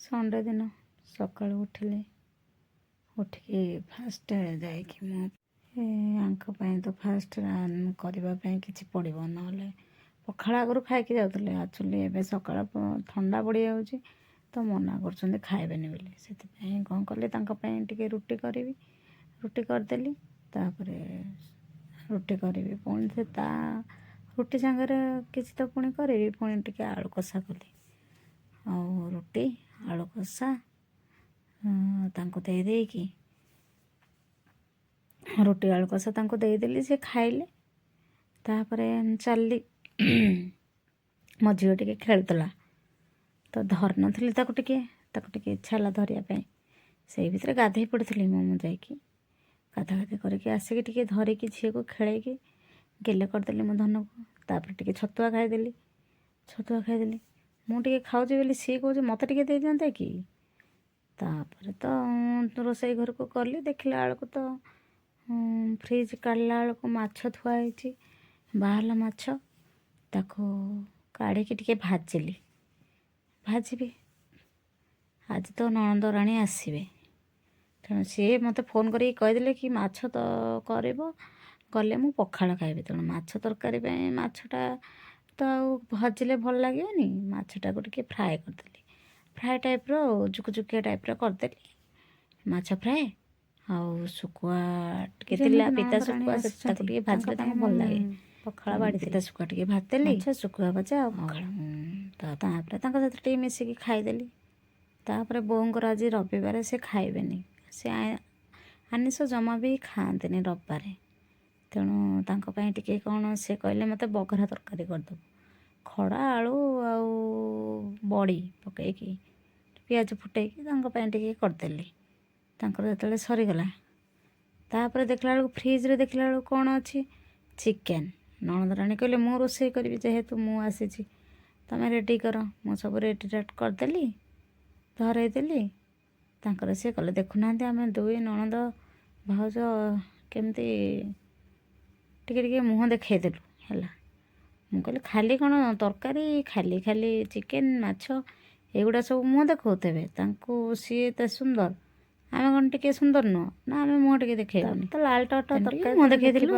Sunday ଦିନ ସକାଳୁ ଉଠିଲି। ଉଠିକି ଫାଷ୍ଟ ଯାଇକି ମୁଁ ଆଙ୍କ ପାଇଁ ତ ଫାଷ୍ଟ କରିବା ପାଇଁ କିଛି ପଡ଼ିବ, ନହେଲେ ପଖାଳ ଆଗରୁ ଖାଇକି ଯାଉଥିଲେ। ଆକ୍ଚୁଆଲି ଏବେ ସକାଳ ଥଣ୍ଡା ପଡ଼ିଯାଉଛି ତ ମନା କରୁଛନ୍ତି ଖାଇବେନି ବୋଲି। ସେଥିପାଇଁ କ'ଣ କଲି, ତାଙ୍କ ପାଇଁ ଟିକେ ରୁଟି କରିବି। ରୁଟି କରିଦେଲି। ତାପରେ ରୁଟି କରିବି, ପୁଣି ସେ ତା ରୁଟି ସାଙ୍ଗରେ କିଛି ତ ପୁଣି କରିବି। ପୁଣି ଟିକେ ଆଳୁ କଷା କଲି, ଆଉ ରୁଟି ଆଳୁ କଷା ତାଙ୍କୁ ଦେଇକି ରୁଟି ଆଳୁ କଷା ତାଙ୍କୁ ଦେଇଦେଲି, ସେ ଖାଇଲେ। ତାପରେ ଚାଲିଲି। ମୋ ଝିଅ ଟିକେ ଖେଳୁଥିଲା ତ ଧରିନଥିଲି ତାକୁ ଟିକେ ଇଚ୍ଛା ହେଲା ଧରିବା ପାଇଁ। ସେଇ ଭିତରେ ଗାଧେଇ ପଡ଼ିଥିଲି ମୁଁ ଯାଇକି ଗାଧାଗାଧି କରିକି ଆସିକି ଟିକେ ଧରିକି ଝିଅକୁ ଖେଳେଇକି ଗେଲେ କରିଦେଲି ମୋ ଧନକୁ। ତାପରେ ଟିକେ ଛତୁଆ ଖାଇଦେଲି। ମୁଁ ଟିକେ ଖାଉଛି ବୋଲି ସିଏ କହୁଛି ମୋତେ ଟିକେ ଦେଇଦିଅନ୍ତେ କି। ତାପରେ ତ ରୋଷେଇ ଘରକୁ ଗଲି, ଦେଖିଲା ବେଳକୁ ତ ଫ୍ରିଜ୍ କାଢ଼ିଲା ବେଳକୁ ମାଛ ଥୁଆ ହେଇଛି, ବାହାରିଲା ମାଛ। ତାକୁ କାଢ଼ିକି ଟିକେ ଭାଜିବି। ଆଜି ତ ନଣନ୍ଦରାଣୀ ଆସିବେ, ତେଣୁ ସିଏ ମୋତେ ଫୋନ୍ କରିକି କହିଦେଲେ କି ମାଛ ତ କରିବ, ଗଲେ ମୁଁ ପଖାଳ ଖାଇବି। ତେଣୁ ମାଛ ତରକାରୀ ପାଇଁ ମାଛଟା ତ ଆଉ ଭାଜିଲେ ଭଲ ଲାଗିବନି, ମାଛଟାକୁ ଟିକେ ଫ୍ରାଏ କରିଦେଲି। ଫ୍ରାଏ ଟାଇପ୍ର ଜୁକୁଜୁକିଆ ଟାଇପ୍ର କରିଦେଲି ମାଛ ଫ୍ରାଏ। ଆଉ ଶୁଖୁଆ ଟିକେ ଥିଲା, ପିତା ଶୁଖୁଆ, ତାକୁ ଟିକେ ଭାଜିଲେ ତାଙ୍କୁ ଭଲ ଲାଗେ। ପଖାଳ ବାଡ଼ି ପିତା ଶୁଖୁଆ ଟିକେ ଭାଜିଦେଲି, ଶୁଖୁଆ ଭଜା ଆଉ ପଖାଳ। ତାପରେ ତାଙ୍କ ସହିତ ଟିକେ ମିଶିକି ଖାଇଦେଲି। ତାପରେ ବୋଉଙ୍କର ଆଜି ରବିବାର, ସେ ଖାଇବେନି। ସେ ଆମିଷ ଜମା ବି ଖାଆନ୍ତିନି ରବିବାରେ। ତେଣୁ ତାଙ୍କ ପାଇଁ ଟିକେ କ'ଣ, ସେ କହିଲେ ମୋତେ ବଘରା ତରକାରୀ କରିଦେବୁ। ଖଡ଼ା ଆଳୁ ଆଉ ବଡ଼ି ପକାଇକି ପିଆଜ ଫୁଟେଇକି ତାଙ୍କ ପାଇଁ ଟିକେ କରିଦେଲି। ତାଙ୍କର ଯେତେବେଳେ ସରିଗଲା, ତାପରେ ଦେଖିଲା ବେଳକୁ ଫ୍ରିଜ୍ରେ ଦେଖିଲା ବେଳକୁ କ'ଣ ଅଛି, ଚିକେନ୍। ନଣନ୍ଦରାଣୀ କହିଲେ ମୁଁ ରୋଷେଇ କରିବି, ଯେହେତୁ ମୁଁ ଆସିଛି ତମେ ରେଡ଼ି କର। ମୁଁ ସବୁ ରେଡ଼ି କରିଦେଲି, ଧରେଇଦେଲି। ତାଙ୍କର ସିଏ କଲେ। ଦେଖୁନାହାନ୍ତି, ଆମେ ଦୁଇ ନଣନ୍ଦ ଭାଉଜ କେମିତି ଟିକେ ମୁହଁ ଦେଖେଇଦେଲୁ ହେଲା। ମୁଁ କହିଲି ଖାଲି କ'ଣ ତରକାରୀ, ଖାଲି ଚିକେନ୍ ମାଛ ଏଗୁଡ଼ା ସବୁ ମୁହଁ ଦେଖାଉଥିବେ ତାଙ୍କୁ। ସିଏ ଏତେ ସୁନ୍ଦର, ଆମେ କ'ଣ ଟିକେ ସୁନ୍ଦର ନୁହଁ ନା? ଆମେ ମୁହଁ ଟିକେ ଦେଖେଇବୁନି? ତ ଲାଲ ଟଟ ତରକାରୀ ମୁହଁ ଦେଖେଇଥିଲୁ।